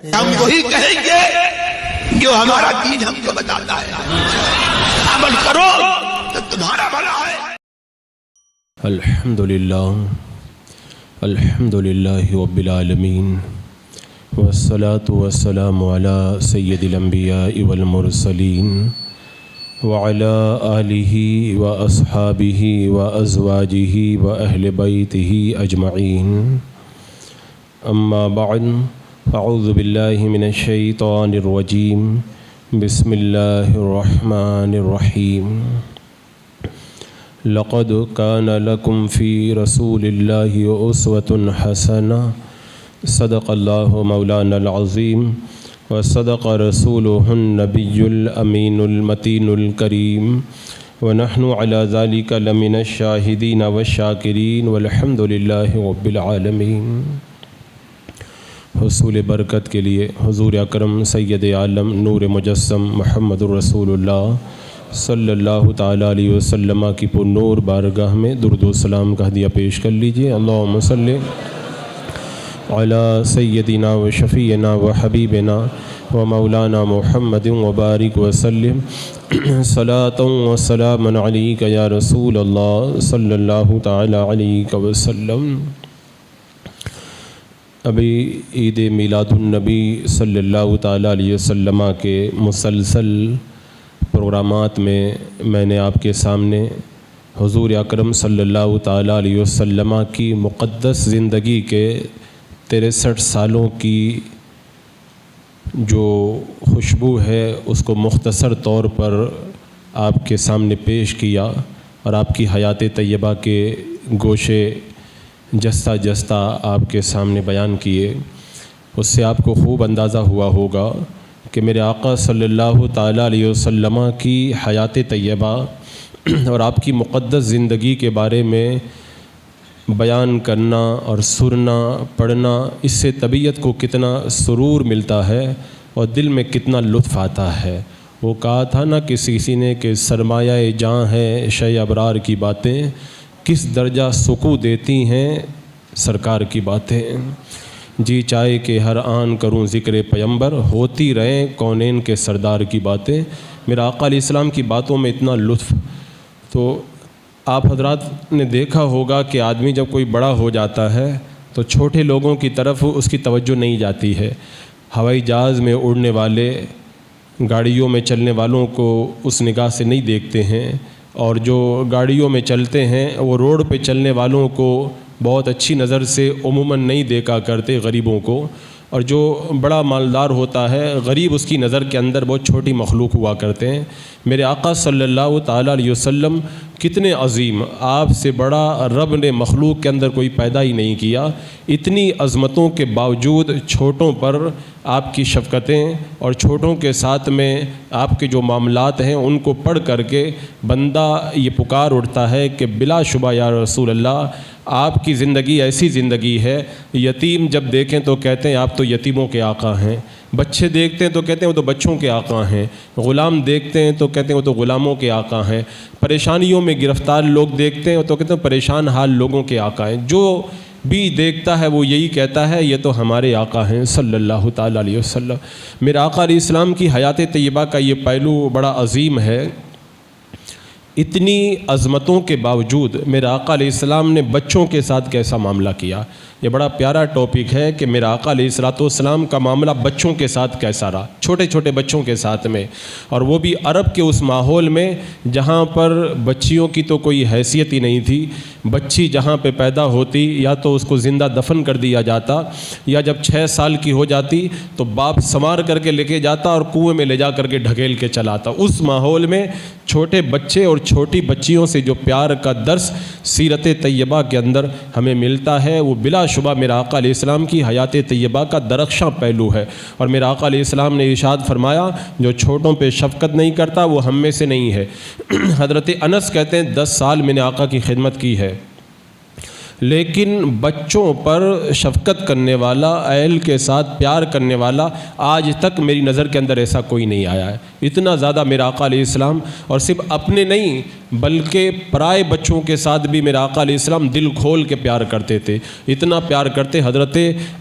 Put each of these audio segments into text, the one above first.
ہم وہی کہیں گے جو ہمارا دین ہم کو بتاتا ہے، عمل کرو تو تمہارا بھلا ہے۔ الحمدللہ رب العالمین والصلاة والسلام علی سید الانبیاء والمرسلین وعلی آلہ واصحابہ وازواجہ واہل بیتہ اجمعین، اما بعد، اعوذ باللہ من الشیطان الرجیم، بسم اللہ الرحمن الرحیم۔ لقد كان لكم في رسول الله أسوة حسنة، صدق الله مولانا العظيم وصدق رسوله النبي الأمين المتين الكريم، ونحن على ذلك لمن الشاهدين والشاكرين والحمد لله رب العالمين۔ حصول برکت کے لیے حضور اکرم سید عالم نور مجسم محمد الرسول اللہ صلی اللہ تعالیٰ علیہ وسلم کی پر نور بارگاہ میں درود و سلام کا ہدیہ پیش کر لیجئے۔ اللہم صلی علی سیدنا و شفیعنا و حبیبنا و مولانا محمد وبارک وسلم، صلاۃ و سلام علیک یا رسول اللہ صلی اللہ تعالیٰ علیہ وسلم۔ ابھی عید میلاد النبی صلی اللہ تعالیٰ علیہ وسلم کے مسلسل پروگرامات میں نے آپ کے سامنے حضور اکرم صلی اللہ تعالیٰ علیہ وسلم کی مقدس زندگی کے 63 سالوں کی جو خوشبو ہے اس کو مختصر طور پر آپ کے سامنے پیش کیا، اور آپ کی حیات طیبہ کے گوشے جستہ جستہ آپ کے سامنے بیان کیے۔ اس سے آپ کو خوب اندازہ ہوا ہوگا کہ میرے آقا صلی اللہ تعالیٰ علیہ وسلم کی حیات طیبہ اور آپ کی مقدس زندگی کے بارے میں بیان کرنا اور سننا پڑھنا، اس سے طبیعت کو کتنا سرور ملتا ہے اور دل میں کتنا لطف آتا ہے۔ وہ کہا تھا نا کسی نے کہ سرمایہ جاں ہے شہ ابرار کی باتیں، کس درجہ سکو دیتی ہیں سرکار کی باتیں۔ جی چاہے کہ ہر آن کروں ذکر پیمبر، ہوتی رہیں کونین کے سردار کی باتیں۔ میرا آقا علیہ السلام کی باتوں میں اتنا لطف، تو آپ حضرات نے دیکھا ہوگا کہ آدمی جب کوئی بڑا ہو جاتا ہے تو چھوٹے لوگوں کی طرف اس کی توجہ نہیں جاتی ہے۔ ہوائی جہاز میں اڑنے والے، گاڑیوں میں چلنے والوں کو اس نگاہ سے نہیں دیکھتے ہیں، اور جو گاڑیوں میں چلتے ہیں وہ روڈ پہ چلنے والوں کو بہت اچھی نظر سے عموماً نہیں دیکھا کرتے، غریبوں کو۔ اور جو بڑا مالدار ہوتا ہے غریب اس کی نظر کے اندر بہت چھوٹی مخلوق ہوا کرتے ہیں۔ میرے آقا صلی اللہ تعالیٰ علیہ وسلم کتنے عظیم، آپ سے بڑا رب نے مخلوق کے اندر کوئی پیدا ہی نہیں کیا۔ اتنی عظمتوں کے باوجود چھوٹوں پر آپ کی شفقتیں اور چھوٹوں کے ساتھ میں آپ کے جو معاملات ہیں ان کو پڑھ کر کے بندہ یہ پکار اٹھتا ہے کہ بلا شبہ یا رسول اللہ آپ کی زندگی ایسی زندگی ہے، یتیم جب دیکھیں تو کہتے ہیں آپ تو یتیموں کے آقا ہیں، بچے دیکھتے ہیں تو کہتے ہیں وہ تو بچوں کے آقا ہیں، غلام دیکھتے ہیں تو کہتے ہیں وہ تو غلاموں کے آقا ہیں، پریشانیوں میں گرفتار لوگ دیکھتے ہیں تو کہتے ہیں پریشان حال لوگوں کے آقا ہیں۔ جو بھی دیکھتا ہے وہ یہی کہتا ہے یہ تو ہمارے آقا ہیں صلی اللہ تعالیٰ علیہ وسلم۔ میرے آقا علیہ السلام کی حیات طیبہ کا یہ پہلو بڑا عظیم ہے۔ اتنی عظمتوں کے باوجود میرے آقا علیہ السلام نے بچوں کے ساتھ کیسا معاملہ کیا؟ یہ بڑا پیارا ٹاپک ہے کہ میرے آقا علیہ السلام کا معاملہ بچوں کے ساتھ کیسا رہا، چھوٹے چھوٹے بچوں کے ساتھ میں، اور وہ بھی عرب کے اس ماحول میں جہاں پر بچیوں کی تو کوئی حیثیت ہی نہیں تھی۔ بچی جہاں پہ پیدا ہوتی یا تو اس کو زندہ دفن کر دیا جاتا، یا جب 6 سال کی ہو جاتی تو باپ سنوار کر کے لے کے جاتا اور کنویں میں لے جا کر کے ڈھکیل کے چلاتا۔ اس ماحول میں چھوٹے بچے اور چھوٹی بچیوں سے جو پیار کا درس سیرت طیبہ کے اندر ہمیں ملتا ہے وہ بلا شبہ میرا آقا علیہ السلام کی حیات طیبہ کا درخشاں پہلو ہے۔ اور میرا آقا علیہ السلام نے ارشاد فرمایا جو چھوٹوں پہ شفقت نہیں کرتا وہ ہم میں سے نہیں ہے۔ حضرت انس کہتے ہیں 10 سال میں نے آقا کی خدمت کی ہے، لیکن بچوں پر شفقت کرنے والا، اہل کے ساتھ پیار کرنے والا آج تک میری نظر کے اندر ایسا کوئی نہیں آیا ہے۔ اتنا زیادہ میرا آقا علیہ السلام، اور صرف اپنے نہیں بلکہ پرائے بچوں کے ساتھ بھی میرا آقا علیہ السلام دل کھول کے پیار کرتے تھے۔ اتنا پیار کرتے، حضرت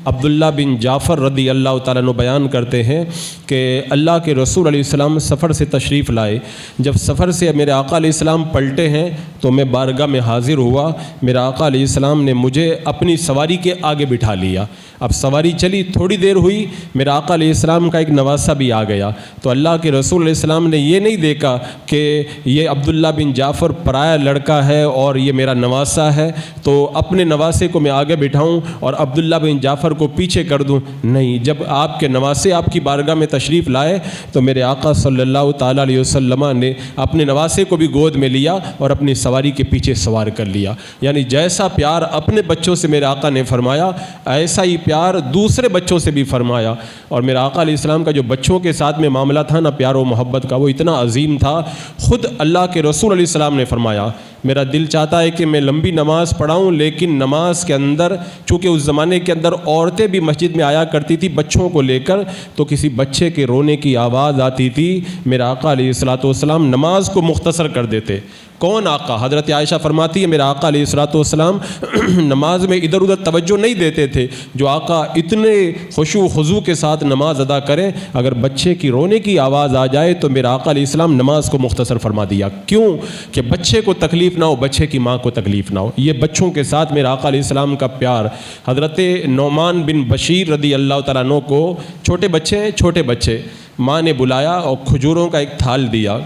عبداللہ بن جعفر رضی اللہ تعالیٰ عنہ بیان کرتے ہیں کہ اللہ کے رسول علیہ السلام سفر سے تشریف لائے۔ جب سفر سے میرے آقا علیہ السلام پلٹے ہیں تو میں بارگاہ میں حاضر ہوا۔ میرا آقا علیہ السلام نے مجھے اپنی سواری کے آگے بٹھا لیا۔ اب سواری چلی، تھوڑی دیر ہوئی، میرا آقا علیہ السلام کا ایک نواسہ بھی آ گیا۔ تو اللہ کے رسول علیہ السلام نے یہ نہیں دیکھا کہ یہ عبداللہ بن جعفر پرایا لڑکا ہے اور یہ میرا نواسہ ہے تو اپنے نواسے کو میں آگے بٹھاؤں اور عبداللہ بن جعفر کو پیچھے کر دوں۔ نہیں، جب آپ کے نواسے آپ کی بارگاہ میں تشریف لائے تو میرے آقا صلی اللہ تعالیٰ علیہ وسلم نے اپنے نواسے کو بھی گود میں لیا اور اپنی سواری کے پیچھے سوار کر لیا۔ یعنی جیسا پیار اپنے بچوں سے میرے آقا نے فرمایا، ایسا ہی پیار دوسرے بچوں سے بھی فرمایا۔ اور میرا آقا علیہ السلام کا جو بچوں کے ساتھ میں معاملہ تھا نا پیار و محبت کا، وہ اتنا عظیم تھا۔ خود اللہ کے رسول علیہ السلام نے فرمایا، میرا دل چاہتا ہے کہ میں لمبی نماز پڑھاؤں، لیکن نماز کے اندر چونکہ اس زمانے کے اندر عورتیں بھی مسجد میں آیا کرتی تھی بچوں کو لے کر، تو کسی بچے کے رونے کی آواز آتی تھی، میرا آقا علیہ السلام نماز کو مختصر کر دیتے۔ کون آقا؟ حضرت عائشہ فرماتی ہے میرا آقا علیہ السلام نماز میں ادھر ادھر توجہ نہیں دیتے تھے۔ جو آقا اتنے خشوع و خضوع کے ساتھ نماز ادا کریں، اگر بچے کی رونے کی آواز آ جائے تو میرا آقا علیہ السلام نماز کو مختصر فرما دیا۔ کیوں؟ کہ بچے کو تکلیف نہ ہو، بچے کی ماں کو تکلیف نہ ہو۔ یہ بچوں کے ساتھ میرا آقا علیہ السلام کا پیار۔ حضرت نعمان بن بشیر رضی اللہ تعالیٰ عنہ کو چھوٹے بچے ماں نے بلایا اور کھجوروں کا ایک تھال دیا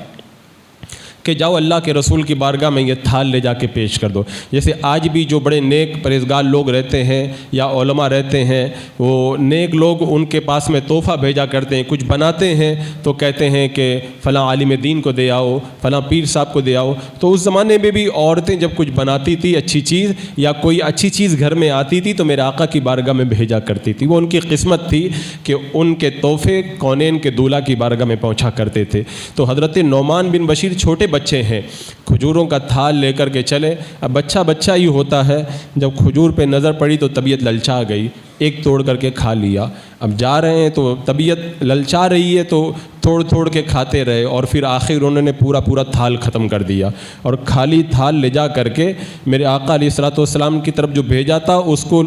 کہ جاؤ اللہ کے رسول کی بارگاہ میں یہ تھال لے جا کے پیش کر دو۔ جیسے آج بھی جو بڑے نیک پرہیزگار لوگ رہتے ہیں یا علماء رہتے ہیں، وہ نیک لوگ ان کے پاس میں تحفہ بھیجا کرتے ہیں، کچھ بناتے ہیں تو کہتے ہیں کہ فلاں عالم دین کو دے آؤ، فلاں پیر صاحب کو دے آؤ۔ تو اس زمانے میں بھی عورتیں جب کچھ بناتی تھی اچھی چیز یا کوئی اچھی چیز گھر میں آتی تھی تو میرے آقا کی بارگاہ میں بھیجا کرتی تھی۔ وہ ان کی قسمت تھی کہ ان کے تحفے کونین کے دولہا کی بارگاہ میں پہنچا کرتے تھے۔ تو حضرت نعمان بن بشیر چھوٹے بچے ہیں، کھجوروں کا تھال لے کر کے چلے۔ اب بچہ ہی ہوتا ہے، جب کھجور پہ نظر پڑی تو طبیعت للچا گئی، ایک توڑ کر کے کھا لیا۔ اب جا رہے ہیں تو طبیعت للچا رہی ہے تو توڑ کے کھاتے رہے، اور پھر آخر انہوں نے پورا تھال ختم کر دیا، اور خالی تھال لے جا کر کے میرے آقا علیہ السلام کی طرف جو بھیجا تھا اس کو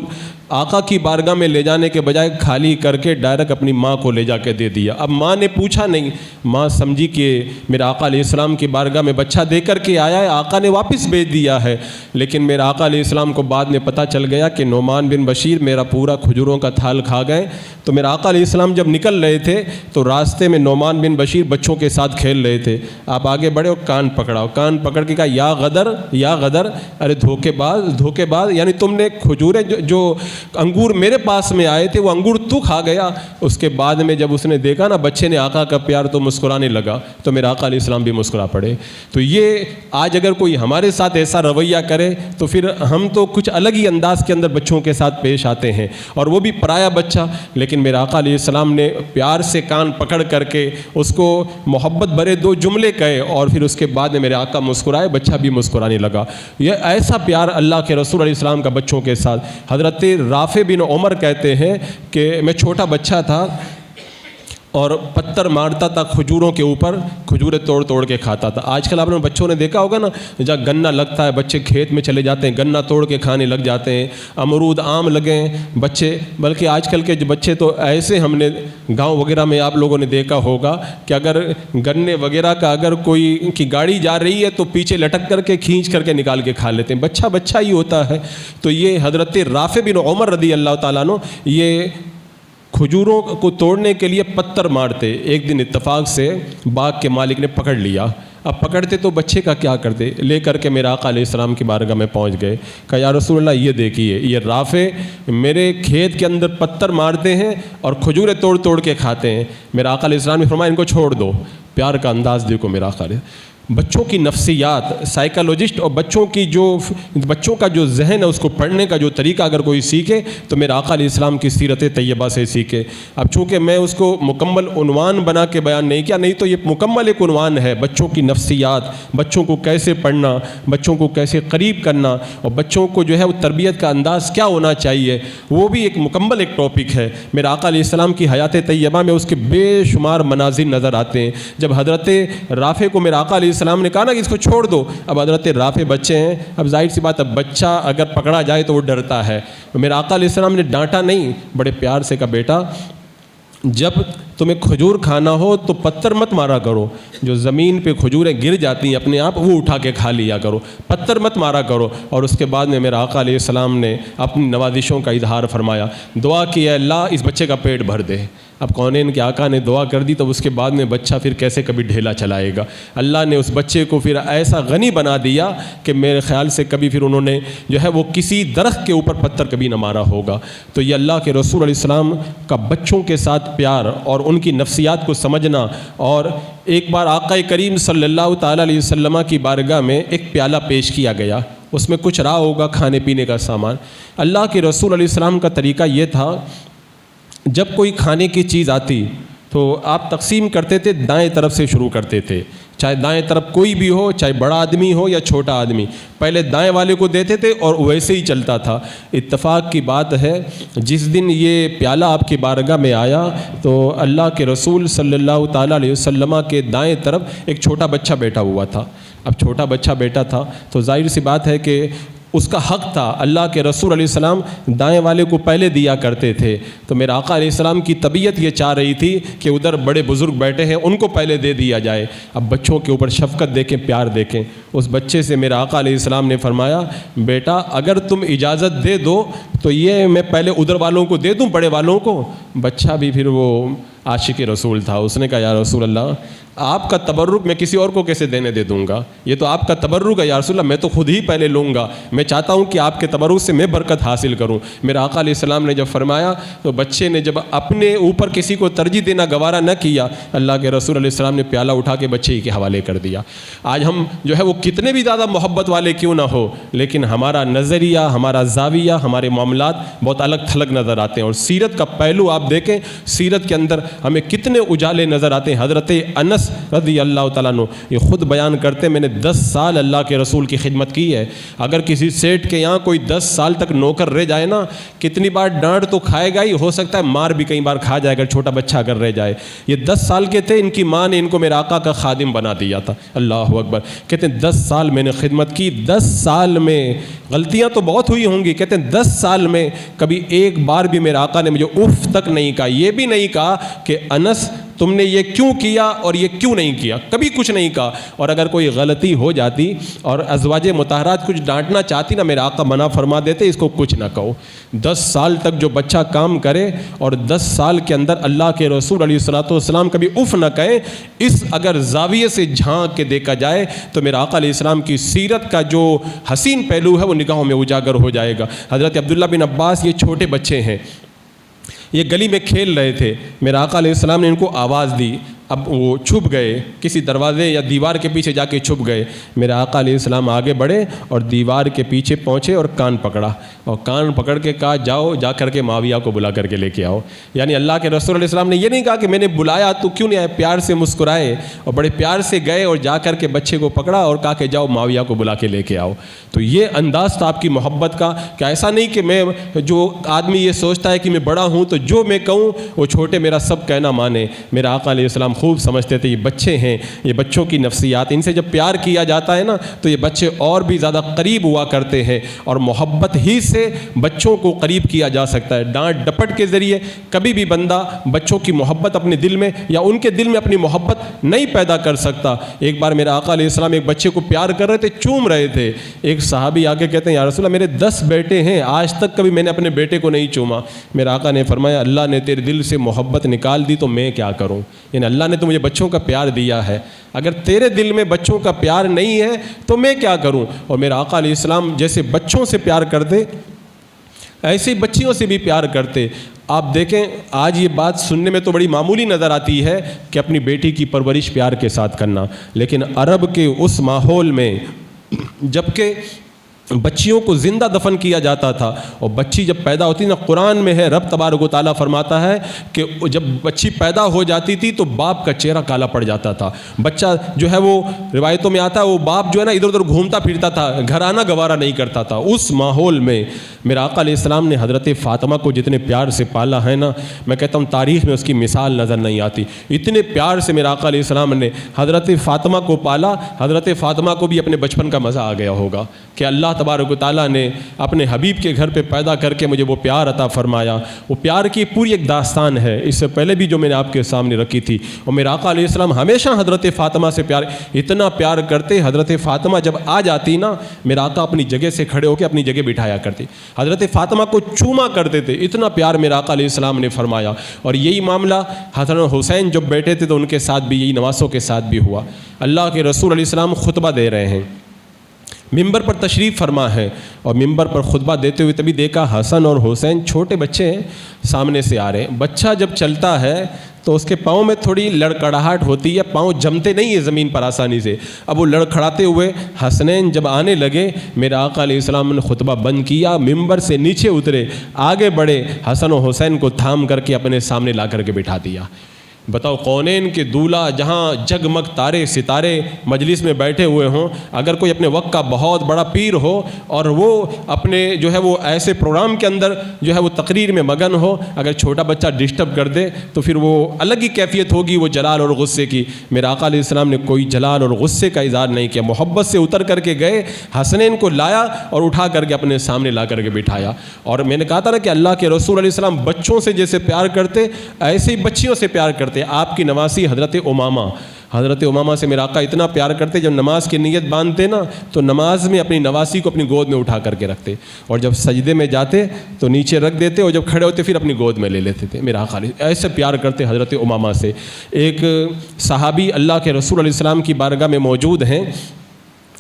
آقا کی بارگاہ میں لے جانے کے بجائے خالی کر کے ڈائریکٹ اپنی ماں کو لے جا کے دے دیا۔ اب ماں نے پوچھا نہیں، ماں سمجھی کہ میرا آقا علیہ السلام کی بارگاہ میں بچہ دے کر کے آیا ہے، آقا نے واپس بھیج دیا ہے۔ لیکن میرا آقا علیہ السلام کو بعد میں پتہ چل گیا کہ نعمان بن بشیر میرا پورا کھجوروں کا تھال کھا گئے۔ تو میرا آقا علیہ السلام جب نکل رہے تھے تو راستے میں نعمان بن بشیر بچوں کے ساتھ کھیل رہے تھے۔ آپ آگے بڑھے اور کان پکڑ کے کہا یا غدر، ارے دھوکے باز، یعنی تم نے کھجوریں جو انگور میرے پاس میں آئے تھے وہ انگور تو کھا گیا۔ اس کے بعد میں جب اس نے دیکھا نا بچے نے آقا کا پیار تو مسکرانے لگا، تو میرا آقا علیہ السلام بھی مسکرا پڑے۔ تو یہ آج اگر کوئی ہمارے ساتھ ایسا رویہ کرے تو پھر ہم تو کچھ الگ ہی انداز کے اندر بچوں کے ساتھ پیش آتے ہیں، اور وہ بھی پرایا بچہ۔ لیکن میرا آقا علیہ السلام نے پیار سے کان پکڑ کر کے اس کو محبت بھرے 2 جملے کہے، اور پھر اس کے بعد میں میرے آقا مسکرائے، بچہ بھی مسکرانے لگا۔ یہ ایسا پیار اللہ کے رسول علیہ السلام کا بچوں کے ساتھ۔ حضرت رافع بن عمر کہتے ہیں کہ میں چھوٹا بچہ تھا اور پتھر مارتا تھا کھجوروں کے اوپر، کھجوریں توڑ کے کھاتا تھا۔ آج کل آپ نے بچوں نے دیکھا ہوگا نا، جہاں گنا لگتا ہے بچے کھیت میں چلے جاتے ہیں، گنا توڑ کے کھانے لگ جاتے ہیں، امرود آم لگے بچے، بلکہ آج کل کے بچے تو ایسے، ہم نے گاؤں وغیرہ میں آپ لوگوں نے دیکھا ہوگا کہ اگر گنے وغیرہ کا اگر کوئی کی گاڑی جا رہی ہے تو پیچھے لٹک کر کے کھینچ کر کے نکال کے کھا لیتے ہیں، بچہ ہی ہوتا ہے۔ تو یہ حضرت رافع بن عمر رضی اللہ تعالیٰ عنہ یہ کھجوروں کو توڑنے کے لیے پتھر مارتے، ایک دن اتفاق سے باغ کے مالک نے پکڑ لیا۔ اب پکڑتے تو بچے کا کیا کرتے، لے کر کے میرے آقا علیہ السلام کی بارگاہ میں پہنچ گئے، کہا یا رسول اللہ یہ دیکھیے، یہ رافع میرے کھیت کے اندر پتھر مارتے ہیں اور کھجوریں توڑ کے کھاتے ہیں۔ میرا آقا علیہ السلام نے فرمایا ان کو چھوڑ دو۔ پیار کا انداز دیکھو میرا آقا۔ بچوں کی نفسیات، سائیکالوجسٹ اور بچوں کا جو ذہن ہے اس کو پڑھنے کا جو طریقہ اگر کوئی سیکھے تو میرے آقا علیہ السلام کی سیرت طیبہ سے سیکھے۔ اب چونکہ میں اس کو مکمل عنوان بنا کے بیان نہیں کیا، نہیں تو یہ مکمل ایک عنوان ہے، بچوں کی نفسیات، بچوں کو کیسے پڑھنا، بچوں کو کیسے قریب کرنا، اور بچوں کو جو ہے وہ تربیت کا انداز کیا ہونا چاہیے، وہ بھی ایک مکمل ایک ٹاپک ہے۔ میرے آقا علیہ السلام کی حیات طیبہ میں اس کے بے شمار مناظر نظر آتے ہیں۔ جب حضرت رافع کو میرے آقا علیہ السلام نے کہا نا کہ اس کو چھوڑ دو، اب حضرت رافع بچے ہیں، اب ظاہر سی بات ہے بچہ اگر پکڑا جائے تو وہ ڈرتا ہے۔ میرے آقا علیہ السلام نے ڈانٹا نہیں، بڑے پیار سے کہا بیٹا جب تمہیں کھجور کھانا ہو تو پتھر مت مارا کرو، جو زمین پہ کھجوریں گر جاتی ہیں اپنے آپ وہ اٹھا کے کھا لیا کرو، پتھر مت مارا کرو۔ اور اس کے بعد میں میرے آقا علیہ السلام نے اپنی نوازشوں کا اظہار فرمایا، دعا کی اے اللہ اس بچے کا پیٹ بھر دے۔ اب کونین کے آقا نے دعا کر دی تو اس کے بعد میں بچہ پھر کیسے کبھی ڈھیلا چلائے گا۔ اللہ نے اس بچے کو پھر ایسا غنی بنا دیا کہ میرے خیال سے کبھی پھر انہوں نے جو ہے وہ کسی درخت کے اوپر پتھر کبھی نہ مارا ہوگا۔ تو یہ اللہ کے رسول علیہ السلام کا بچوں کے ساتھ پیار اور ان کی نفسیات کو سمجھنا۔ اور ایک بار آقا کریم صلی اللہ تعالیٰ علیہ وسلم کی بارگاہ میں ایک پیالہ پیش کیا گیا، اس میں کچھ رہا ہوگا کھانے پینے کا سامان۔ اللہ کے رسول علیہ السلام کا طریقہ یہ تھا جب کوئی کھانے کی چیز آتی تو آپ تقسیم کرتے تھے، دائیں طرف سے شروع کرتے تھے، چاہے دائیں طرف کوئی بھی ہو، چاہے بڑا آدمی ہو یا چھوٹا آدمی، پہلے دائیں والے کو دیتے تھے اور ویسے ہی چلتا تھا۔ اتفاق کی بات ہے جس دن یہ پیالہ آپ کی بارگاہ میں آیا تو اللہ کے رسول صلی اللہ تعالیٰ علیہ وسلم کے دائیں طرف ایک چھوٹا بچہ بیٹھا ہوا تھا۔ اب چھوٹا بچہ بیٹھا تھا تو ظاہر سی بات ہے کہ اس کا حق تھا، اللہ کے رسول علیہ السلام دائیں والے کو پہلے دیا کرتے تھے، تو میرے آقا علیہ السلام کی طبیعت یہ چاہ رہی تھی کہ ادھر بڑے بزرگ بیٹھے ہیں ان کو پہلے دے دیا جائے۔ اب بچوں کے اوپر شفقت دیکھیں، پیار دیکھیں۔ اس بچے سے میرے آقا علیہ السلام نے فرمایا بیٹا اگر تم اجازت دے دو تو یہ میں پہلے ادھر والوں کو دے دوں، بڑے والوں کو۔ بچہ بھی پھر وہ عاشق رسول تھا، اس نے کہا یا رسول اللہ آپ کا تبرک میں کسی اور کو کیسے دینے دے دوں گا، یہ تو آپ کا تبرک ہے یا رسول اللہ، میں تو خود ہی پہلے لوں گا، میں چاہتا ہوں کہ آپ کے تبرک سے میں برکت حاصل کروں۔ میرے آقا علیہ السلام نے جب فرمایا تو بچے نے جب اپنے اوپر کسی کو ترجیح دینا گوارا نہ کیا، اللہ کے رسول علیہ السلام نے پیالہ اٹھا کے بچے ہی کے حوالے کر دیا۔ آج ہم جو ہے وہ کتنے بھی زیادہ محبت والے کیوں نہ ہو، لیکن ہمارا نظریہ، ہمارا زاویہ، ہمارے معاملات بہت الگ تھلگ نظر آتے ہیں۔ اور سیرت کا پہلو آپ دیکھیں، سیرت کے اندر ہمیں کتنے اجالے نظر آتے ہیں۔ حضرت انس رضی اللہ تعالیٰ عنہ یہ خود بیان کرتے میں نے 10 سال اللہ کے رسول کی خدمت کی ہے۔ اگر کسی سیٹ کے یہاں کوئی 10 سال تک نوکر رہ جائے نا، کتنی بار ڈانٹ تو کھائے گا ہی، ہو سکتا ہے مار بھی کئی بار کھا جائے اگر چھوٹا بچہ اگر رہ جائے۔ یہ 10 سال کے تھے، ان کی ماں نے ان کو میرے آقا کا خادم بنا دیا تھا۔ اللہ اکبر، کہتے ہیں 10 سال میں نے خدمت کی، 10 سال میں غلطیاں تو بہت ہوئی ہوں گی، کہتے ہیں 10 سال میں کبھی ایک بار بھی میرے آقا نے مجھے اف تک نہیں کہا، یہ بھی نہیں کہا کہ انس تم نے یہ کیوں کیا اور یہ کیوں نہیں کیا، کبھی کچھ نہیں کہا۔ اور اگر کوئی غلطی ہو جاتی اور ازواج مطہرات کچھ ڈانٹنا چاہتی نا، میرے آقا منع فرما دیتے اس کو کچھ نہ کہو۔ 10 سال تک جو بچہ کام کرے اور 10 سال کے اندر اللہ کے رسول علیہ الصلوۃ والسلام کبھی اف نہ کہیں، اس اگر زاویے سے جھانک کے دیکھا جائے تو میرے آقا علیہ السلام کی سیرت کا جو حسین پہلو ہے وہ نگاہوں میں اجاگر ہو جائے گا۔ حضرت عبداللہ بن عباس یہ چھوٹے بچے ہیں، یہ گلی میں کھیل رہے تھے، میرے آقا علیہ السلام نے ان کو آواز دی، اب وہ چھپ گئے، کسی دروازے یا دیوار کے پیچھے جا کے چھپ گئے۔ میرے آقا علیہ السلام آگے بڑھے اور دیوار کے پیچھے پہنچے اور کان پکڑا، اور کان پکڑ کے کہا جاؤ جا کر کے معاویہ کو بلا کر کے لے کے آؤ۔ یعنی اللہ کے رسول علیہ السلام نے یہ نہیں کہا کہ میں نے بلایا تو کیوں نہیں آئے، پیار سے مسکرائے اور بڑے پیار سے گئے اور جا کر کے بچے کو پکڑا اور کہا کہ جاؤ معاویہ کو بلا کے لے کے آؤ۔ تو یہ انداز تھا آپ کی محبت کا، کہ ایسا نہیں کہ میں جو آدمی یہ سوچتا ہے کہ میں بڑا ہوں تو جو میں کہوں وہ چھوٹے میرا سب کہنا مانے۔ میرا آقا علیہ السلام خوب سمجھتے تھے یہ بچے ہیں، یہ بچوں کی نفسیات، ان سے جب پیار کیا جاتا ہے نا تو یہ بچے اور بھی زیادہ قریب ہوا کرتے ہیں، اور محبت ہی سے بچوں کو قریب کیا جا سکتا ہے۔ ڈانٹ ڈپٹ کے ذریعے کبھی بھی بندہ بچوں کی محبت اپنے دل میں یا ان کے دل میں اپنی محبت نہیں پیدا کر سکتا۔ ایک بار میرا آقا علیہ السلام ایک بچے کو پیار کر رہے تھے، چوم رہے تھے، ایک صحابی آ کے کہتے ہیں یا رسول اللہ میرے 10 بیٹے ہیں، آج تک کبھی میں نے اپنے بیٹے کو نہیں چوما۔ میرے آقا نے فرمایا اللہ نے تیرے دل سے محبت نکال دی تو میں کیا کروں، یعنی اللہ نے تو مجھے بچوں کا پیار دیا ہے، اگر تیرے دل میں بچوں کا پیار نہیں ہے تو میں کیا کروں۔ اور میرا آقا علیہ السلام جیسے بچوں سے پیار کرتے، ایسے ہی بچیوں سے بھی پیار کرتے. آپ دیکھیں آج یہ بات سننے میں تو بڑی معمولی نظر آتی ہے کہ اپنی بیٹی کی پرورش پیار کے ساتھ کرنا، لیکن عرب کے اس ماحول میں جب کہ بچیوں کو زندہ دفن کیا جاتا تھا، اور بچی جب پیدا ہوتی نا، قرآن میں ہے رب تبارک و تعالیٰ فرماتا ہے کہ جب بچی پیدا ہو جاتی تھی تو باپ کا چہرہ کالا پڑ جاتا تھا. بچہ جو ہے وہ روایتوں میں آتا ہے وہ باپ جو ہے نا ادھر ادھر گھومتا پھرتا تھا، گھر آنا گوارا نہیں کرتا تھا. اس ماحول میں میرا آقا علیہ السلام نے حضرت فاطمہ کو جتنے پیار سے پالا ہے نا، میں کہتا ہوں تاریخ میں اس کی مثال نظر نہیں آتی. اتنے پیار سے میرا آقا علیہ السلام نے حضرت فاطمہ کو پالا. حضرت فاطمہ کو بھی اپنے بچپن کا مزہ آ گیا ہوگا کہ اللہ تبارک و تعالیٰ نے اپنے حبیب کے گھر پہ پیدا کر کے مجھے وہ پیار عطا فرمایا. وہ پیار کی پوری ایک داستان ہے، اس سے پہلے بھی جو میں نے آپ کے سامنے رکھی تھی. اور میرا آقا علیہ السلام ہمیشہ حضرت فاطمہ سے اتنا پیار کرتے. حضرت فاطمہ جب آ جاتی نا، میرا آقا اپنی جگہ سے کھڑے ہو کے اپنی جگہ بٹھایا کرتے، حضرت فاطمہ کو چوما کرتے تھے. اتنا پیار میرا آقا علیہ السلام نے فرمایا. اور یہی معاملہ حضرت حسین جب بیٹھے تھے تو ان کے ساتھ بھی، یہی نواسوں کے ساتھ بھی ہوا. اللہ کے رسول علیہ السلام خطبہ دے رہے ہیں، ممبر پر تشریف فرما ہے، اور ممبر پر خطبہ دیتے ہوئے تبھی دیکھا حسن اور حسین چھوٹے بچے ہیں سامنے سے آ رہے ہیں. بچہ جب چلتا ہے تو اس کے پاؤں میں تھوڑی لڑکڑاہٹ ہوتی ہے، پاؤں جمتے نہیں ہیں زمین پر آسانی سے. اب وہ لڑکھڑاتے ہوئے حسنین جب آنے لگے، میرا آقا علیہ السلام نے خطبہ بند کیا، ممبر سے نیچے اترے، آگے بڑھے، حسن و حسین کو تھام کر کے اپنے سامنے لا کر کے بٹھا دیا. بتاؤ کونین کے دولہا جہاں جگمگ تارے ستارے مجلس میں بیٹھے ہوئے ہوں، اگر کوئی اپنے وقت کا بہت بڑا پیر ہو اور وہ اپنے جو ہے وہ ایسے پروگرام کے اندر جو ہے وہ تقریر میں مگن ہو، اگر چھوٹا بچہ ڈسٹرب کر دے تو پھر وہ الگ ہی کیفیت ہوگی وہ جلال اور غصے کی. میرا آقا علیہ السلام نے کوئی جلال اور غصے کا اظہار نہیں کیا، محبت سے اتر کر کے گئے، حسنین کو لایا اور اٹھا کر کے اپنے سامنے لا کر کے بٹھایا. اور میں نے کہا تھا نا کہ اللہ کے رسول علیہ السلام بچوں سے جیسے پیار کرتے ایسے ہی بچیوں سے پیار کرتے. آپ کی نواسی حضرت امامہ سے میرا آقا اتنا پیار کرتے، جب نماز کی نیت باندھتے نا تو نماز میں اپنی نواسی کو اپنی گود میں اٹھا کر کے رکھتے، اور جب سجدے میں جاتے تو نیچے رکھ دیتے، اور جب کھڑے ہوتے پھر اپنی گود میں لے لیتے تھے. میرا آقا ایسے پیار کرتے حضرت امامہ سے. ایک صحابی اللہ کے رسول علیہ السلام کی بارگاہ میں موجود ہیں،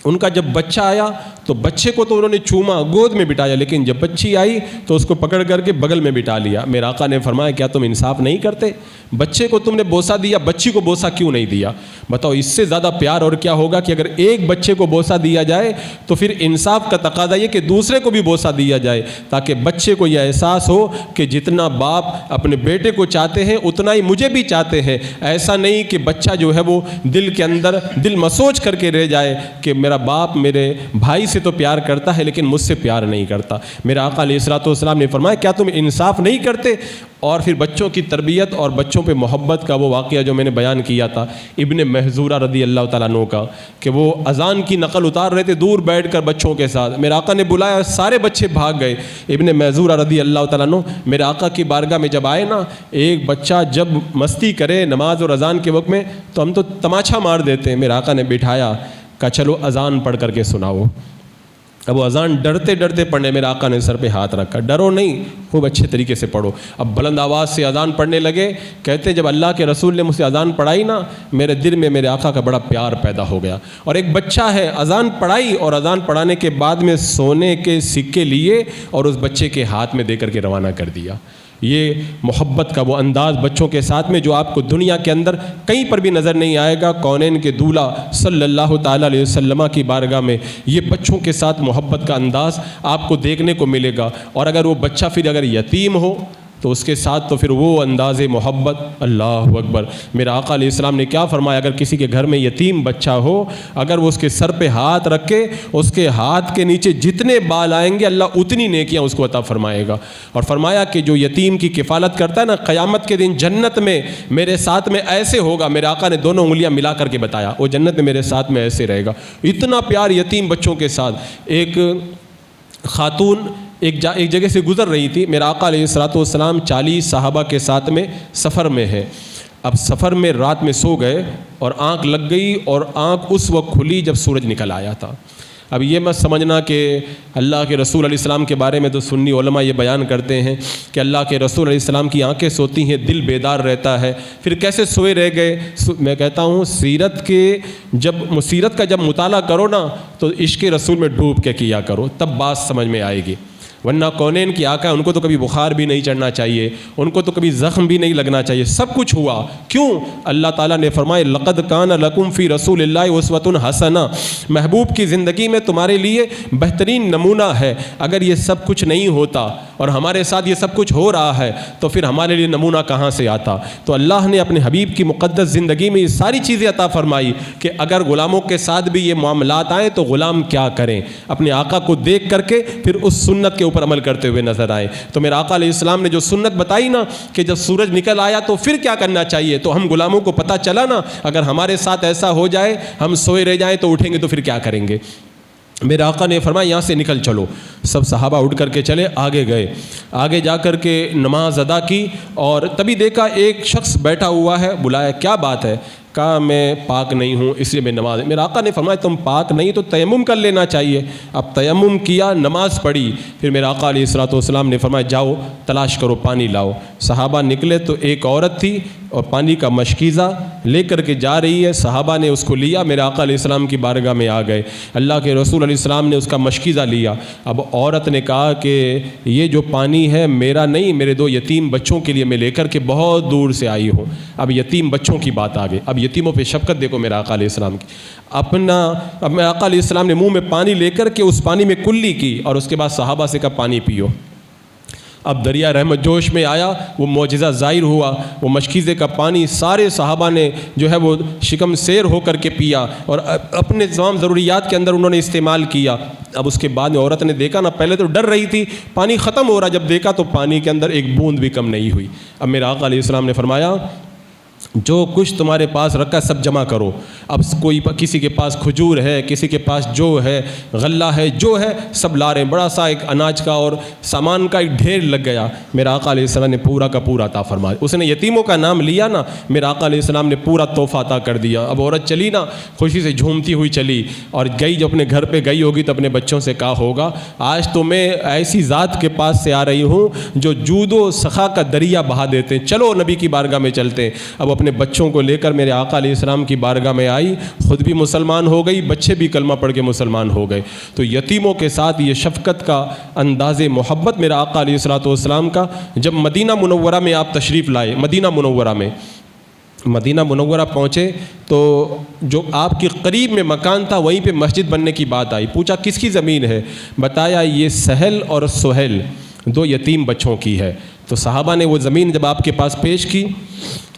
ان کا جب بچہ آیا تو بچے کو تو انہوں نے چوما، گود میں بٹھایا، لیکن جب بچی آئی تو اس کو پکڑ کر کے بغل میں بٹھا لیا. میرا آقا نے فرمایا کیا تم انصاف نہیں کرتے؟ بچے کو تم نے بوسہ دیا، بچی کو بوسہ کیوں نہیں دیا؟ بتاؤ اس سے زیادہ پیار اور کیا ہوگا کہ اگر ایک بچے کو بوسہ دیا جائے تو پھر انصاف کا تقاضا یہ کہ دوسرے کو بھی بوسہ دیا جائے، تاکہ بچے کو یہ احساس ہو کہ جتنا باپ اپنے بیٹے کو چاہتے ہیں اتنا ہی مجھے بھی چاہتے ہیں. ایسا نہیں کہ بچہ جو ہے وہ دل کے اندر دل مسوچ کر کے رہ جائے کہ میرا باپ میرے بھائی سے تو پیار کرتا ہے لیکن مجھ سے پیار نہیں کرتا. میرا آقا علیہ الصلوۃ والسلام نے فرمایا کیا تم انصاف نہیں کرتے؟ اور پھر بچوں کی تربیت اور بچوں پہ محبت کا وہ واقعہ جو میں نے بیان کیا تھا ابن محذورہ رضی اللہ تعالیٰ عنہ کا، کہ وہ اذان کی نقل اتار رہے تھے دور بیٹھ کر بچوں کے ساتھ. میرے آقا نے بلایا، سارے بچے بھاگ گئے. ابن محذورہ رضی اللہ تعالیٰ عنہ میرے آقا کی بارگاہ میں جب آئے نا، ایک بچہ جب مستی کرے نماز اور اذان کے وقت میں تو ہم تو تماچا مار دیتے ہیں. میرے آقا نے بٹھایا، کہا چلو اذان پڑھ کر کے سناؤ. اب وہ اذان ڈرتے ڈرتے پڑھنے، میرے آقا نے سر پہ ہاتھ رکھا، ڈرو نہیں، خوب اچھے طریقے سے پڑھو. اب بلند آواز سے اذان پڑھنے لگے. کہتے جب اللہ کے رسول نے مجھ سے اذان پڑھائی نا، میرے دل میں میرے آقا کا بڑا پیار پیدا ہو گیا. اور ایک بچہ ہے، اذان پڑھائی اور اذان پڑھانے کے بعد میں سونے کے سکے لیے اور اس بچے کے ہاتھ میں دے کر کے روانہ کر دیا. یہ محبت کا وہ انداز بچوں کے ساتھ میں جو آپ کو دنیا کے اندر کہیں پر بھی نظر نہیں آئے گا. کونین کے دولہا صلی اللہ تعالیٰ علیہ وسلم کی بارگاہ میں یہ بچوں کے ساتھ محبت کا انداز آپ کو دیکھنے کو ملے گا. اور اگر وہ بچہ پھر اگر یتیم ہو تو اس کے ساتھ تو پھر وہ انداز محبت، اللہ اکبر. میرا آقا علیہ السلام نے کیا فرمایا، اگر کسی کے گھر میں یتیم بچہ ہو، اگر وہ اس کے سر پہ ہاتھ رکھ کے اس کے ہاتھ کے نیچے جتنے بال آئیں گے اللہ اتنی نیکیاں اس کو عطا فرمائے گا. اور فرمایا کہ جو یتیم کی کفالت کرتا ہے نا، قیامت کے دن جنت میں میرے ساتھ میں ایسے ہوگا. میرے آقا نے دونوں انگلیاں ملا کر کے بتایا، وہ جنت میں میرے ساتھ میں ایسے رہے گا. اتنا پیار یتیم بچوں کے ساتھ. ایک خاتون ایک جگہ سے گزر رہی تھی. میرا آقا علیہ الصلوۃ والسلام 40 صحابہ کے ساتھ میں سفر میں ہے. اب سفر میں رات میں سو گئے اور آنکھ لگ گئی، اور آنکھ اس وقت کھلی جب سورج نکل آیا تھا. اب یہ مت سمجھنا کہ اللہ کے رسول علیہ السلام کے بارے میں تو سنی علماء یہ بیان کرتے ہیں کہ اللہ کے رسول علیہ السلام کی آنکھیں سوتی ہیں، دل بیدار رہتا ہے. پھر کیسے سوئے رہ گئے؟ میں کہتا ہوں سیرت کا جب مطالعہ کرو نا تو عشق رسول میں ڈوب کے کیا کرو، تب بات سمجھ میں آئے گی. ورنہ کونین کی آقا ان کو تو کبھی بخار بھی نہیں چڑھنا چاہیے، ان کو تو کبھی زخم بھی نہیں لگنا چاہیے، سب کچھ ہوا. کیوں؟ اللہ تعالیٰ نے فرمایا لقد کان لکم فی رسول اللہ اسوۃ حسنہ، محبوب کی زندگی میں تمہارے لیے بہترین نمونہ ہے. اگر یہ سب کچھ نہیں ہوتا اور ہمارے ساتھ یہ سب کچھ ہو رہا ہے تو پھر ہمارے لیے نمونہ کہاں سے آتا؟ تو اللہ نے اپنے حبیب کی مقدس زندگی میں یہ ساری چیزیں عطا فرمائی کہ اگر غلاموں کے ساتھ بھی یہ معاملات آئیں تو غلام کیا کریں، اپنے آقا کو دیکھ کر کے پھر اس سنت کے اوپر عمل کرتے ہوئے نظر آئیں. تو میرے آقا علیہ السلام نے جو سنت بتائی نا کہ جب سورج نکل آیا تو پھر کیا کرنا چاہیے، تو ہم غلاموں کو پتہ چلا نا اگر ہمارے ساتھ ایسا ہو جائے ہم سوئے رہ جائیں تو اٹھیں گے تو پھر کیا کریں گے. میرے آقا نے فرمایا یہاں سے نکل چلو. سب صحابہ اٹھ کر کے چلے، آگے گئے، آگے جا کر کے نماز ادا کی اور تبھی دیکھا ایک شخص بیٹھا ہوا ہے. بلایا کیا بات ہے؟ کہا میں پاک نہیں ہوں اس لیے میں نماز. میرے آقا نے فرمایا تم پاک نہیں تو تیمم کر لینا چاہیے. اب تیمم کیا، نماز پڑھی. پھر میرے آقا علیہ الصلوۃ والسلام نے فرمایا جاؤ تلاش کرو پانی لاؤ. صحابہ نکلے تو ایک عورت تھی اور پانی کا مشکیزہ لے کر کے جا رہی ہے. صحابہ نے اس کو لیا، میرے آقا علیہ السلام کی بارگاہ میں آ گئے. اللہ کے رسول علیہ السلام نے اس کا مشکیزہ لیا. اب عورت نے کہا کہ یہ جو پانی ہے میرا نہیں، میرے 2 یتیم بچوں کے لیے میں لے کر کے بہت دور سے آئی ہوں. اب یتیم بچوں کی بات آ گئی. اب یتیموں پہ شفقت دیکھو میرے آقا علیہ السلام کی. اب میرے آقا علیہ السلام نے منہ میں پانی لے کر کے اس پانی میں کلی کی اور اس کے بعد صحابہ سے کہا پانی پیو. اب دریا رحمت جوش میں آیا، وہ معجزہ ظاہر ہوا. وہ مشکیزے کا پانی سارے صحابہ نے جو ہے وہ شکم سیر ہو کر کے پیا اور اپنے تمام ضروریات کے اندر انہوں نے استعمال کیا. اب اس کے بعد میں عورت نے دیکھا نا، پہلے تو ڈر رہی تھی پانی ختم ہو رہا، جب دیکھا تو پانی کے اندر ایک بوند بھی کم نہیں ہوئی. اب میرے آقا علیہ السلام نے فرمایا جو کچھ تمہارے پاس رکھا سب جمع کرو. اب کوئی کسی کے پاس کھجور ہے، کسی کے پاس جو ہے غلہ ہے، جو ہے سب لا رہے ہیں. بڑا سا ایک اناج کا اور سامان کا ایک ڈھیر لگ گیا. میرا آقا علیہ السلام نے پورا کا پورا عطا فرمایا. اس نے یتیموں کا نام لیا نا، میرا آقا علیہ السلام نے پورا تحفہ عطا کر دیا. اب عورت چلی نا، خوشی سے جھومتی ہوئی چلی اور گئی. جب اپنے گھر پہ گئی ہوگی تو اپنے بچوں سے کہا ہوگا آج تو میں ایسی ذات کے پاس سے آ رہی ہوں جو جود و سخا کا دریا بہا دیتے ہیں، چلو نبی کی بارگاہ میں چلتے ہیں. اب اپنے بچوں کو لے کر میرے آقا علیہ السلام کی بارگاہ میں آئی، خود بھی مسلمان ہو گئی، بچے بھی کلمہ پڑھ کے مسلمان ہو گئے. تو یتیموں کے ساتھ یہ شفقت کا انداز محبت میرا آقا علیہ الصلوۃ والسلام کا. جب مدینہ منورہ میں آپ تشریف لائے، مدینہ منورہ پہنچے تو جو آپ کے قریب میں مکان تھا وہیں پہ مسجد بننے کی بات آئی. پوچھا کس کی زمین ہے؟ بتایا یہ سہل اور سہیل 2 یتیم بچوں کی ہے. تو صحابہ نے وہ زمین جب آپ کے پاس پیش کی،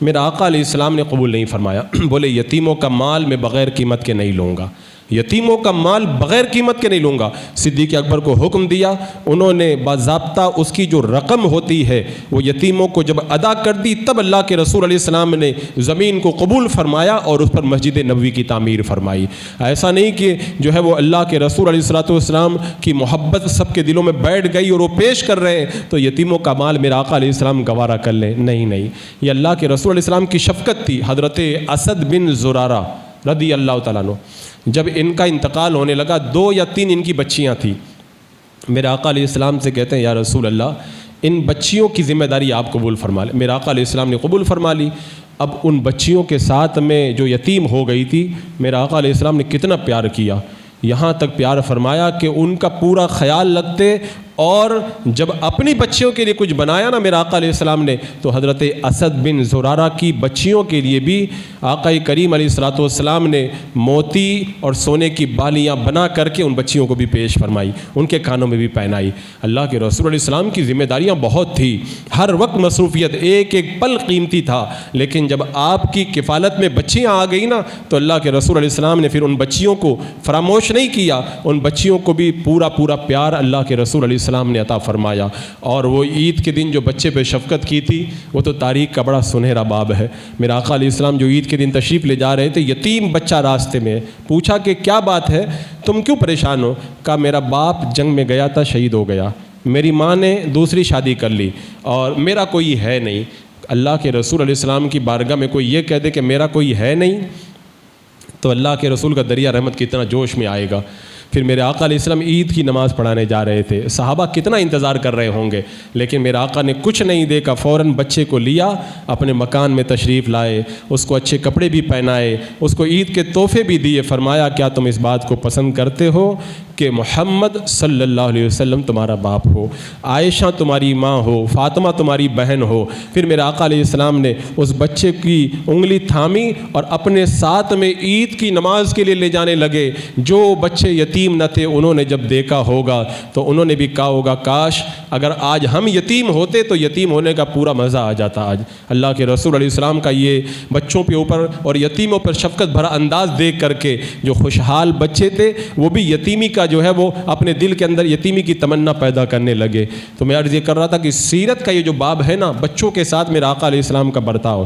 میرا آقا علیہ السلام نے قبول نہیں فرمایا. بولے یتیموں کا مال میں بغیر قیمت کے نہیں لوں گا، یتیموں کا مال بغیر قیمت کے نہیں لوں گا. صدیق اکبر کو حکم دیا، انہوں نے باضابطہ اس کی جو رقم ہوتی ہے وہ یتیموں کو جب ادا کر دی تب اللہ کے رسول علیہ السلام نے زمین کو قبول فرمایا اور اس پر مسجد نبوی کی تعمیر فرمائی. ایسا نہیں کہ جو ہے وہ اللہ کے رسول علیہ الصلوۃ والسلام کی محبت سب کے دلوں میں بیٹھ گئی اور وہ پیش کر رہے ہیں تو یتیموں کا مال میرا آقا علیہ السلام گوارا کر لیں. نہیں، یہ اللہ کے رسول علیہ السلام کی شفقت تھی. حضرت اسد بن زرارہ رضی اللہ تعالیٰ عنہ جب ان کا انتقال ہونے لگا 2 یا 3 ان کی بچیاں تھیں. میرے آقا علیہ السلام سے کہتے ہیں یا رسول اللہ ان بچیوں کی ذمہ داری آپ قبول فرما لیں. میرے آقا علیہ السلام نے قبول فرما لی. اب ان بچیوں کے ساتھ میں جو یتیم ہو گئی تھی میرے آقا علیہ السلام نے کتنا پیار کیا، یہاں تک پیار فرمایا کہ ان کا پورا خیال رکھتے اور جب اپنی بچیوں کے لیے کچھ بنایا نا میرے آقا علیہ السلام نے تو حضرت اسد بن زرارہ کی بچیوں کے لیے بھی آقا کریم علیہ الصلوۃ والسلام نے موتی اور سونے کی بالیاں بنا کر کے ان بچیوں کو بھی پیش فرمائی، ان کے کانوں میں بھی پہنائی. اللہ کے رسول علیہ السلام کی ذمہ داریاں بہت تھی، ہر وقت مصروفیت، ایک ایک پل قیمتی تھا. لیکن جب آپ کی کفالت میں بچیاں آ گئی نا تو اللہ کے رسول علیہ السلام نے پھر ان بچیوں کو فراموش نہیں کیا، ان بچیوں کو بھی پورا پیار اللہ کے رسول علیہ السلام نے عطا فرمایا. اور وہ عید کے دن جو بچے پہ شفقت کی تھی وہ تو تاریخ کا بڑا سنہرا باب ہے. میرا آقا علیہ السلام جو عید کے دن تشریف لے جا رہے تھے، یتیم بچہ راستے میں، پوچھا کہ کیا بات ہے، تم کیوں پریشان ہو؟ کہا میرا باپ جنگ میں گیا تھا، شہید ہو گیا، میری ماں نے دوسری شادی کر لی اور میرا کوئی ہے نہیں. اللہ کے رسول علیہ السلام کی بارگاہ میں کوئی یہ کہہ دے کہ میرا کوئی ہے نہیں تو اللہ کے رسول کا دریا رحمت کتنا جوش میں آئے گا. پھر میرے آقا علیہ السلام عید کی نماز پڑھانے جا رہے تھے، صحابہ کتنا انتظار کر رہے ہوں گے، لیکن میرے آقا نے کچھ نہیں دیکھا، فوراً بچے کو لیا، اپنے مکان میں تشریف لائے، اس کو اچھے کپڑے بھی پہنائے، اس کو عید کے تحفے بھی دیے. فرمایا کیا تم اس بات کو پسند کرتے ہو کہ محمد صلی اللہ علیہ وسلم تمہارا باپ ہو، عائشہ تمہاری ماں ہو، فاطمہ تمہاری بہن ہو۔ پھر میرے آقا علیہ السلام نے اس بچے کی انگلی تھامی اور اپنے ساتھ میں عید کی نماز کے لیے لے جانے لگے۔ جو بچے یتیم نہ تھے انہوں نے جب دیکھا ہوگا تو انہوں نے بھی کہا ہوگا کاش اگر آج ہم یتیم ہوتے تو یتیم ہونے کا پورا مزہ آ جاتا۔ آج اللہ کے رسول علیہ السلام کا یہ بچوں کے اوپر اور یتیموں پر شفقت بھرا انداز دیکھ کر کے جو خوشحال بچے تھے وہ بھی یتیمی کا جو ہے وہ اپنے دل کے اندر یتیمی کی تمنا پیدا کرنے لگے۔ تو میں عرض یہ کر رہا تھا کہ سیرت کا یہ جو باب ہے نا، بچوں کے ساتھ میرے آقا علیہ السلام کا برتاؤ،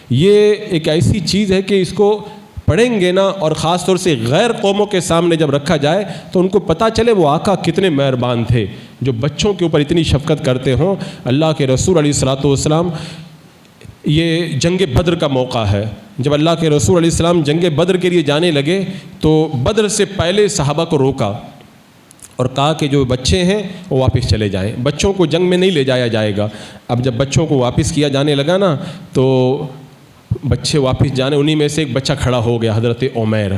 یہ ایک ایسی چیز ہے کہ اس کو پڑھیں گے نا، اور خاص طور سے غیر قوموں کے سامنے جب رکھا جائے تو ان کو پتہ چلے وہ آقا کتنے مہربان تھے جو بچوں کے اوپر اتنی شفقت کرتے ہوں۔ اللہ کے رسول علیہ الصلوۃ والسلام، یہ جنگ بدر کا موقع ہے، جب اللہ کے رسول علیہ السلام جنگ بدر کے لیے جانے لگے تو بدر سے پہلے صحابہ کو روکا اور کہا کہ جو بچے ہیں وہ واپس چلے جائیں، بچوں کو جنگ میں نہیں لے جایا جائے گا۔ اب جب بچوں کو واپس کیا جانے لگا نا تو بچے واپس جانے، انہی میں سے ایک بچہ کھڑا ہو گیا، حضرت عمیر،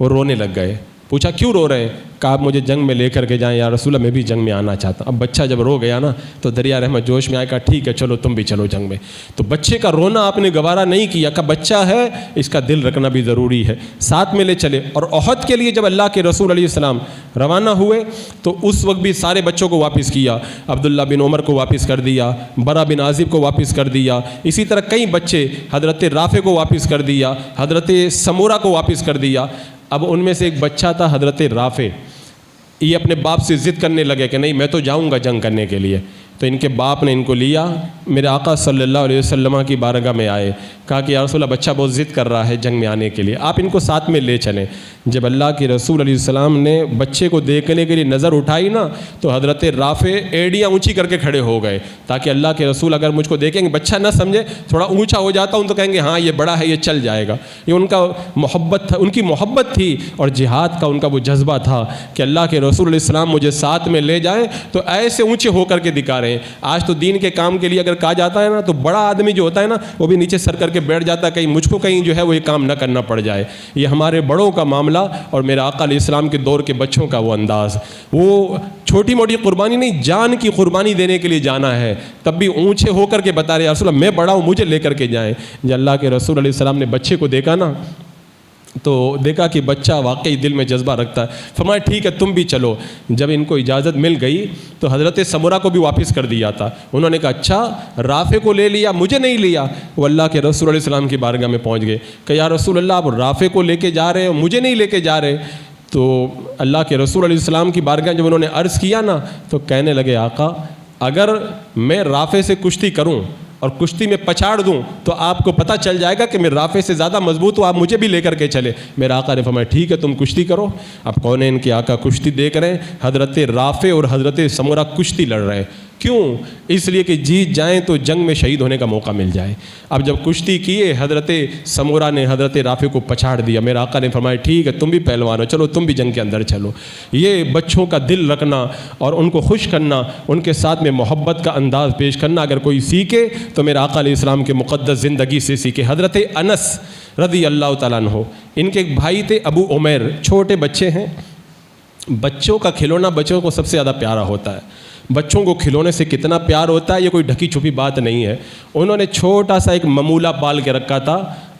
وہ رونے لگ گئے۔ پوچھا کیوں رو رہے ہیں؟ کہا مجھے جنگ میں لے کر کے جائیں یا رسول اللہ، میں بھی جنگ میں آنا چاہتا ہوں۔ اب بچہ جب رو گیا نا تو دریا رحمت جوش میں آیا، کہا ٹھیک ہے چلو تم بھی چلو جنگ میں۔ تو بچے کا رونا آپ نے گوارا نہیں کیا، کہ بچہ ہے اس کا دل رکھنا بھی ضروری ہے، ساتھ میں لے چلے۔ اور احد کے لیے جب اللہ کے رسول علیہ السلام روانہ ہوئے تو اس وقت بھی سارے بچوں کو واپس کیا، عبداللہ بن عمر کو واپس کر دیا، برا بن عازب کو واپس کر دیا، اسی طرح کئی بچے، حضرت رافع کو واپس کر دیا، حضرت سمورہ کو واپس کر دیا۔ اب ان میں سے ایک بچہ تھا حضرت رافع، یہ اپنے باپ سے ضد کرنے لگے کہ نہیں میں تو جاؤں گا جنگ کرنے کے لیے۔ تو ان کے باپ نے ان کو لیا، میرے آقا صلی اللہ علیہ وسلم کی بارگاہ میں آئے، کہا کہ یا رسول اللہ بچہ بہت ضد کر رہا ہے جنگ میں آنے کے لیے، آپ ان کو ساتھ میں لے چلیں۔ جب اللہ کے رسول علیہ السلام نے بچے کو دیکھنے کے لیے نظر اٹھائی نا تو حضرت رافع ایڑیاں اونچی کر کے کھڑے ہو گئے، تاکہ اللہ کے رسول اگر مجھ کو دیکھیں گے، بچہ نہ سمجھے تھوڑا اونچا ہو جاتا ہوں تو کہیں گے ہاں یہ بڑا ہے یہ چل جائے گا۔ یہ ان کا محبت تھا، ان کی محبت تھی اور جہاد کا ان کا وہ جذبہ تھا کہ اللہ کے رسول علیہ السلام مجھے ساتھ میں لے جائیں تو ایسے اونچے ہو کر کے دکھا رہے ہیں۔ آج تو دین کے کام کے لیے اگر کہا جاتا ہے نا تو بڑا آدمی جو ہوتا ہے نا وہ بھی نیچے سر کر کے بیٹھ جاتا ہے، کہیں مجھ کو کہیں جو ہے وہ یہ کام نہ کرنا پڑ جائے۔ یہ ہمارے بڑوں کا معاملہ اور میرے آقا علیہ السلام کے دور کے بچوں کا وہ انداز، وہ چھوٹی موٹی قربانی نہیں، جان کی قربانی دینے کے لیے جانا ہے، تب بھی اونچے ہو کر کے بتا رہے یا رسول اللہ میں بڑا ہوں مجھے لے کر کے جائیں۔ جب اللہ کے رسول علیہ السلام نے بچے کو دیکھا نا تو دیکھا کہ بچہ واقعی دل میں جذبہ رکھتا ہے، فرمایا ٹھیک ہے تم بھی چلو۔ جب ان کو اجازت مل گئی تو حضرت سمورہ کو بھی واپس کر دیا تھا، انہوں نے کہا اچھا رافع کو لے لیا مجھے نہیں لیا۔ وہ اللہ کے رسول علیہ السلام کی بارگاہ میں پہنچ گئے کہ یا رسول اللہ آپ رافع کو لے کے جا رہے ہو مجھے نہیں لے کے جا رہے۔ تو اللہ کے رسول علیہ السلام کی بارگاہ جب انہوں نے عرض کیا نا تو کہنے لگے آقا اگر میں رافع سے کشتی کروں اور کشتی میں پچھاڑ دوں تو آپ کو پتہ چل جائے گا کہ میں رافع سے زیادہ مضبوط ہوں، آپ مجھے بھی لے کر کے چلے۔ میرا آقا نے فرمایا ٹھیک ہے تم کشتی کرو۔ اب کون ہے ان کے آقا کشتی دیکھ رہے ہیں، حضرت رافع اور حضرت سمورہ کشتی لڑ رہے ہیں، کیوں؟ اس لیے کہ جیت جائیں تو جنگ میں شہید ہونے کا موقع مل جائے۔ اب جب کشتی کیے حضرت سمورہ نے حضرت رافع کو پچھاڑ دیا، میرا آقا نے فرمایا ٹھیک ہے تم بھی پہلوان ہو، چلو تم بھی جنگ کے اندر چلو۔ یہ بچوں کا دل رکھنا اور ان کو خوش کرنا، ان کے ساتھ میں محبت کا انداز پیش کرنا اگر کوئی سیکھے تو میرا آقا علیہ السلام کے مقدس زندگی سے سیکھے۔ حضرت انس رضی اللہ تعالیٰ عنہ، ان کے ایک بھائی تھے ابو عمیر، چھوٹے بچے ہیں۔ بچوں کا کھلونا بچوں کو سب سے زیادہ پیارا ہوتا ہے، بچوں کو کھلونے سے کتنا پیار ہوتا ہے یہ کوئی ڈھکی چھپی بات نہیں ہے۔ انہوں نے چھوٹا سا ایک ممولہ پال کے رکھا تھا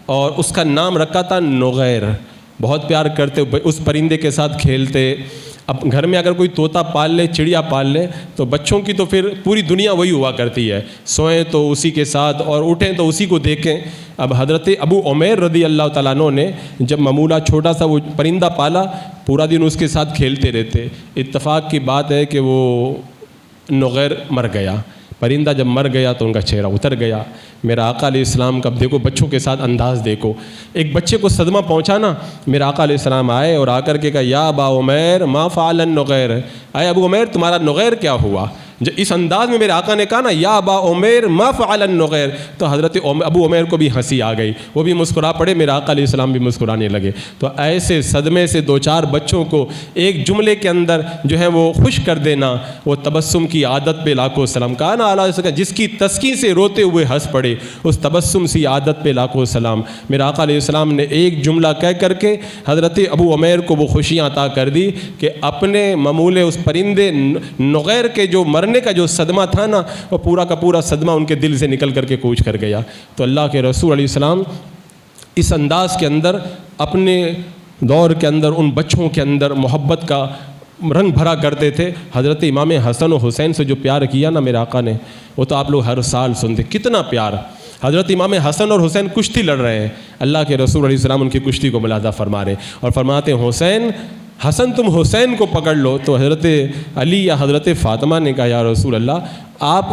اور اس کا نام رکھا تھا نغیر، بہت پیار کرتے، اس پرندے کے ساتھ کھیلتے۔ اب گھر میں اگر کوئی طوطا پال لے، چڑیا پال لے تو بچوں کی تو پھر پوری دنیا وہی ہوا کرتی ہے، سوئیں تو اسی کے ساتھ اور اٹھیں تو اسی کو دیکھیں۔ اب حضرت ابو عمیر رضی اللہ تعالیٰ عنہ نے جب ممولہ چھوٹا سا وہ پرندہ پالا، پورا دن اس کے ساتھ کھیلتے رہتے۔ اتفاق کی بات ہے کہ وہ نغیر مر گیا، پرندہ جب مر گیا تو ان کا چہرہ اتر گیا۔ میرا آقا علیہ السلام کا دیکھو بچوں کے ساتھ انداز دیکھو، ایک بچے کو صدمہ پہنچا نا، میرا آقا علیہ السلام آئے اور آ کر کے کہا یا ابا عمیر ما فعل النغیر، اے ابو عمیر تمہارا نغیر کیا ہوا؟ اس انداز میں میرے آقا نے کہا نا یا ابا عمیر ما فعل النغیر، تو حضرت ابو عمیر کو بھی ہنسی آ گئی، وہ بھی مسکرا پڑے، میرے آقا علیہ السلام بھی مسکرانے لگے۔ تو ایسے صدمے سے دو چار بچوں کو ایک جملے کے اندر جو ہے وہ خوش کر دینا، وہ تبسم کی عادت پہ لاکھوں سلام۔ کہا نا اعلیٰ جس کی تسکین سے روتے ہوئے ہنس پڑے، اس تبسم سی عادت پہ لاکھوں سلام۔ میرے آقا علیہ السلام نے ایک جملہ کہہ کر کے حضرت ابو عمیر کو وہ خوشیاں عطا کر دی کہ اپنے معمول اس پرندے نغیر کے جو مرنے کا جو صدمہ تھا نا، وہ پورا کا پورا صدمہ ان کے دل سے نکل کر کے کوچ کر گیا۔ تو اللہ کے رسول علیہ السلام اس انداز کے اندر اپنے دور کے اندر ان بچوں کے اندر محبت کا رنگ بھرا کرتے تھے۔ حضرت امام حسن و حسین سے جو پیار کیا نا میرے آقا نے، وہ تو آپ لوگ ہر سال سنتے، کتنا پیار۔ حضرت امام حسن اور حسین کشتی لڑ رہے ہیں، اللہ کے رسول علیہ السلام ان کی کشتی کو ملاحظہ فرما رہے اور فرماتے ہیں حسین حسن تم حسین کو پکڑ لو۔ تو حضرت علی یا حضرت فاطمہ نے کہا یا رسول اللہ آپ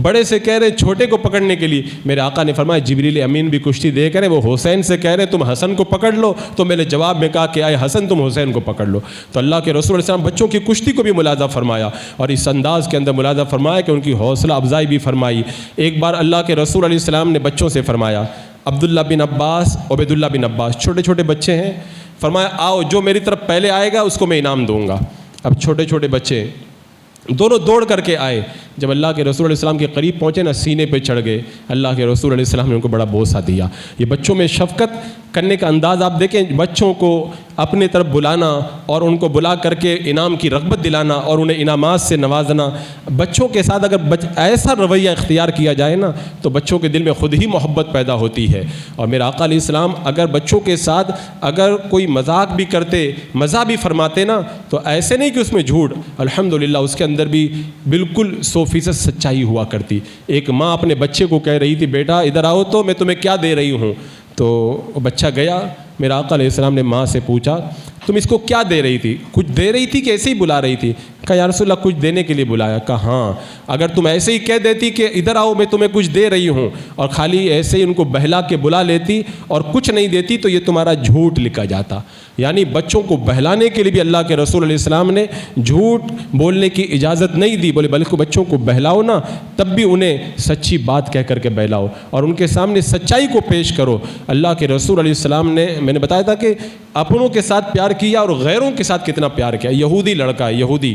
بڑے سے کہہ رہے چھوٹے کو پکڑنے کے لیے، میرے آقا نے فرمایا جبریل امین بھی کشتی دے کرے، وہ حسین سے کہہ رہے تم حسن کو پکڑ لو، تو میں نے جواب میں کہا کہ اے حسن تم حسین کو پکڑ لو۔ تو اللہ کے رسول علیہ السلام بچوں کی کشتی کو بھی ملاحظہ فرمایا اور اس انداز کے اندر ملاحظہ فرمایا کہ ان کی حوصلہ افزائی بھی فرمائی۔ ایک بار اللہ کے رسول علیہ السلام نے بچوں سے فرمایا، عبداللہ بن عباس عبیداللہ بن عباس چھوٹے چھوٹے بچے ہیں، فرمایا آؤ جو میری طرف پہلے آئے گا اس کو میں انعام دوں گا۔ اب چھوٹے چھوٹے بچے دونوں دوڑ کر کے آئے، جب اللہ کے رسول علیہ السلام کے قریب پہنچے نا سینے پہ چڑھ گئے، اللہ کے رسول علیہ السلام نے ان کو بڑا بوسہ دیا۔ یہ بچوں میں شفقت کرنے کا انداز آپ دیکھیں، بچوں کو اپنے طرف بلانا اور ان کو بلا کر کے انعام کی رغبت دلانا اور انہیں انعامات سے نوازنا۔ بچوں کے ساتھ اگر ایسا رویہ اختیار کیا جائے نا تو بچوں کے دل میں خود ہی محبت پیدا ہوتی ہے۔ اور میرے آقا علیہ السلام اگر بچوں کے ساتھ اگر کوئی مذاق بھی کرتے، مزاح بھی فرماتے نا، تو ایسے نہیں کہ اس میں جھوٹ، الحمدللہ اس کے اندر بھی بالکل 100% سچائی ہوا کرتی۔ ایک ماں اپنے بچے کو کہہ رہی تھی بیٹا ادھر آؤ تو میں تمہیں کیا دے رہی ہوں، تو بچہ گیا، میرا آقا علیہ السلام نے ماں سے پوچھا تم اس کو کیا دے رہی تھی، کچھ دے رہی تھی کہ ایسے ہی بلا رہی تھی؟ کہا یا رسول اللہ کچھ دینے کے لیے بلایا۔ کہا ہاں اگر تم ایسے ہی کہہ دیتی کہ ادھر آؤ میں تمہیں کچھ دے رہی ہوں اور خالی ایسے ہی ان کو بہلا کے بلا لیتی اور کچھ نہیں دیتی تو یہ تمہارا جھوٹ لکھا جاتا۔ یعنی بچوں کو بہلانے کے لیے بھی اللہ کے رسول علیہ السلام نے جھوٹ بولنے کی اجازت نہیں دی، بولے بلکہ بچوں کو بہلاؤ نا تب بھی انہیں سچی بات کہہ کر کے بہلاؤ اور ان کے سامنے سچائی کو پیش کرو۔ اللہ کے رسول علیہ السلام نے، میں نے بتایا تھا کہ اپنوں کے ساتھ پیار کیا اور غیروں کے ساتھ کتنا پیار کیا۔ یہودی لڑکا ہے، یہودی،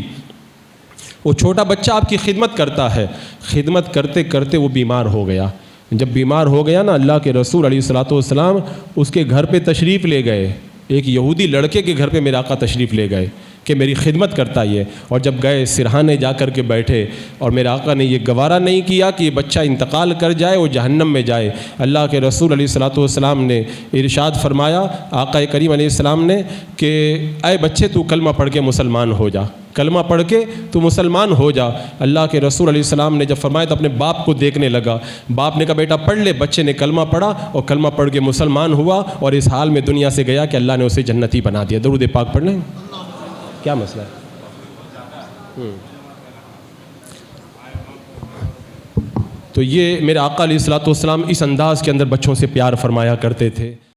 وہ چھوٹا بچہ آپ کی خدمت کرتا ہے، خدمت کرتے کرتے وہ بیمار ہو گیا۔ جب بیمار ہو گیا نا اللہ کے رسول علیہ الصلوۃ والسلام اس کے گھر پہ تشریف لے گئے، ایک یہودی لڑکے کے گھر پہ میرے آقا تشریف لے گئے کہ میری خدمت کرتا یہ، اور جب گئے سرہانے جا کر کے بیٹھے اور میرے آقا نے یہ گوارا نہیں کیا کہ یہ بچہ انتقال کر جائے، وہ جہنم میں جائے۔ اللہ کے رسول علیہ الصلوۃ والسلام نے ارشاد فرمایا آقا کریم علیہ السلام نے کہ اے بچے تو کلمہ پڑھ کے مسلمان ہو جا، کلمہ پڑھ کے تو مسلمان ہو جا۔ اللہ کے رسول علیہ السلام نے جب فرمایا تو اپنے باپ کو دیکھنے لگا، باپ نے کہا بیٹا پڑھ لے، بچے نے کلمہ پڑھا اور کلمہ پڑھ کے مسلمان ہوا اور اس حال میں دنیا سے گیا کہ اللہ نے اسے جنتی بنا دیا۔ درود پاک پڑھ لیں، کیا مسئلہ ہے؟ تو یہ میرے آقا علیہ الصلوۃ والسلام اس انداز کے اندر بچوں سے پیار فرمایا کرتے تھے۔